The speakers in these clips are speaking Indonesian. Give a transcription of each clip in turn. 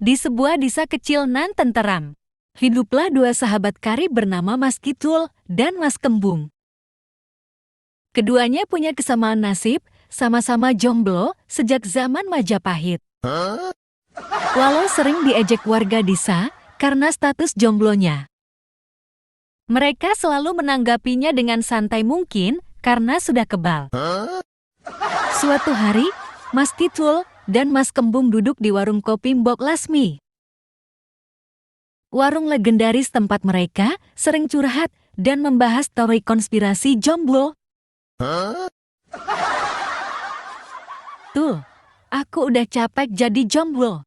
Di sebuah desa kecil nan tenteram, hiduplah dua sahabat karib bernama Mas Kitul dan Mas Kembung. Keduanya punya kesamaan nasib, sama-sama jomblo sejak zaman Majapahit. Walau sering diejek warga desa karena status jomblonya, mereka selalu menanggapinya dengan santai mungkin karena sudah kebal. Suatu hari, Mas Kitul dan Mas Kembung duduk di warung kopi Mbok Lasmi. Warung legendaris tempat mereka sering curhat dan membahas teori konspirasi jomblo. Tuh, aku udah capek jadi jomblo.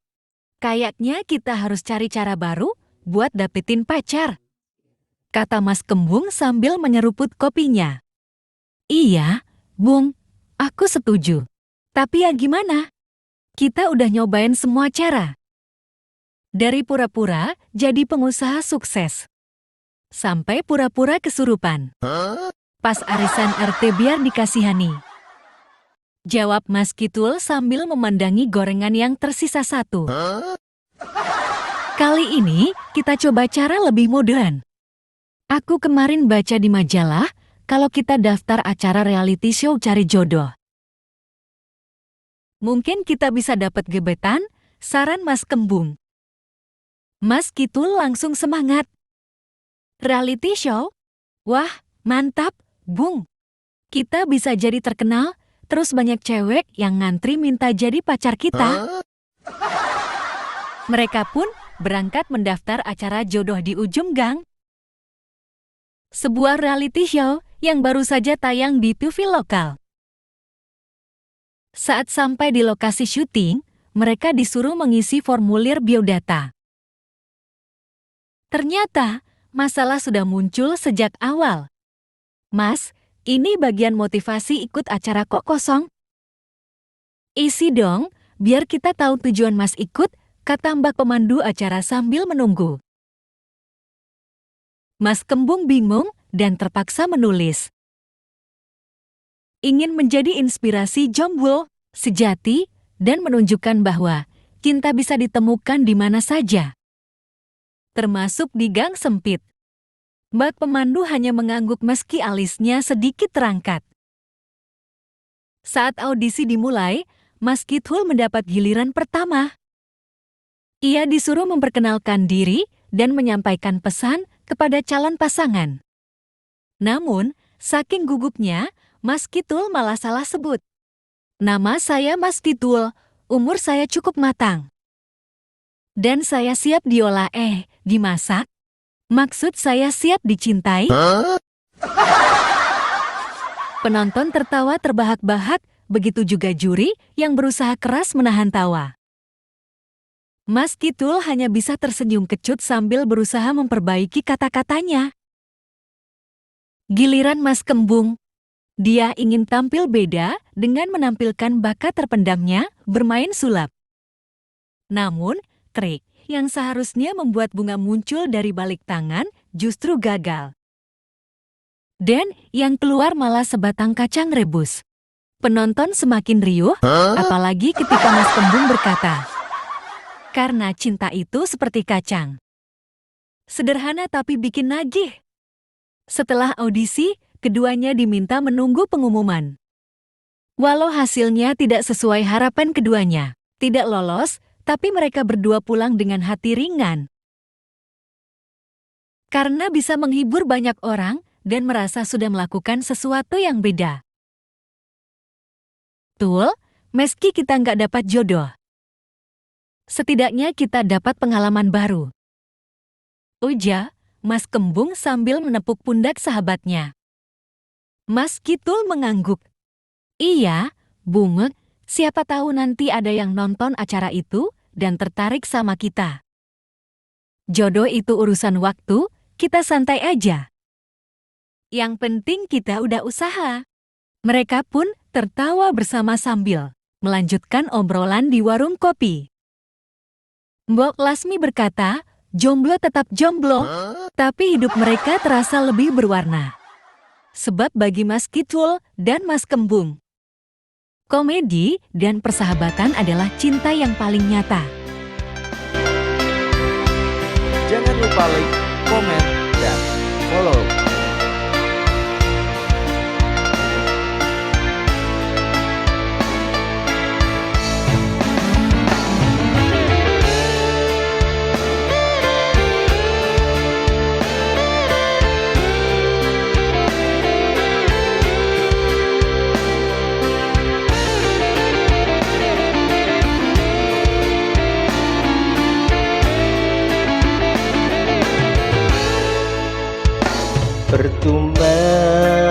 Kayaknya kita harus cari cara baru buat dapetin pacar, kata Mas Kembung sambil menyeruput kopinya. Iya, Bung, aku setuju. Tapi ya gimana? Kita udah nyobain semua cara. Dari pura-pura jadi pengusaha sukses, sampai pura-pura kesurupan. Pas arisan RT biar dikasihani, jawab Mas Kitul sambil memandangi gorengan yang tersisa satu. Kali ini kita coba cara lebih modern. Aku kemarin baca di majalah kalau kita daftar acara reality show cari jodoh, mungkin kita bisa dapat gebetan, saran Mas Kembung. Mas Kitul langsung semangat. Reality show? Wah, mantap, Bung. Kita bisa jadi terkenal, terus banyak cewek yang ngantri minta jadi pacar kita. Mereka pun berangkat mendaftar acara jodoh di ujung gang. Sebuah reality show yang baru saja tayang di TV lokal. Saat sampai di lokasi syuting, mereka disuruh mengisi formulir biodata. Ternyata, masalah sudah muncul sejak awal. Mas, ini bagian motivasi ikut acara kok kosong. Isi dong, biar kita tahu tujuan Mas ikut, kata Mbak pemandu acara sambil menunggu. Mas Kembung bingung dan terpaksa menulis. Ingin menjadi inspirasi jomblo sejati dan menunjukkan bahwa cinta bisa ditemukan di mana saja, termasuk di gang sempit. Mbak pemandu hanya mengangguk meski alisnya sedikit terangkat. Saat audisi dimulai, Mas Kitul mendapat giliran pertama. Ia disuruh memperkenalkan diri dan menyampaikan pesan kepada calon pasangan. Namun, saking gugupnya, Mas Kitul malah salah sebut. Nama saya Mas Kitul, umur saya cukup matang. Dan saya siap diolah dimasak. Maksud saya siap dicintai. Penonton tertawa terbahak-bahak, begitu juga juri yang berusaha keras menahan tawa. Mas Kitul hanya bisa tersenyum kecut sambil berusaha memperbaiki kata-katanya. Giliran Mas Kembung. Dia ingin tampil beda dengan menampilkan bakat terpendamnya bermain sulap. Namun, trik yang seharusnya membuat bunga muncul dari balik tangan justru gagal. Dan yang keluar malah sebatang kacang rebus. Penonton semakin riuh, apalagi ketika Mas Kembung berkata, "Karena cinta itu seperti kacang. Sederhana tapi bikin nagih." Setelah audisi, keduanya diminta menunggu pengumuman. Walau hasilnya tidak sesuai harapan keduanya, tidak lolos, tapi mereka berdua pulang dengan hati ringan. Karena bisa menghibur banyak orang dan merasa sudah melakukan sesuatu yang beda. Betul, meski kita nggak dapat jodoh, setidaknya kita dapat pengalaman baru, ujar Mas Kembung sambil menepuk pundak sahabatnya. Mas Kitul mengangguk. Iya, Bung, siapa tahu nanti ada yang nonton acara itu dan tertarik sama kita. Jodoh itu urusan waktu, kita santai aja. Yang penting kita udah usaha. Mereka pun tertawa bersama sambil melanjutkan obrolan di warung kopi. Mbok Lasmi berkata, jomblo tetap jomblo, tapi hidup mereka terasa lebih berwarna. Sebab bagi Mas Kitul dan Mas Kembung, komedi dan persahabatan adalah cinta yang paling nyata. Jangan lupa like, komen, dan follow. Pertumbuhan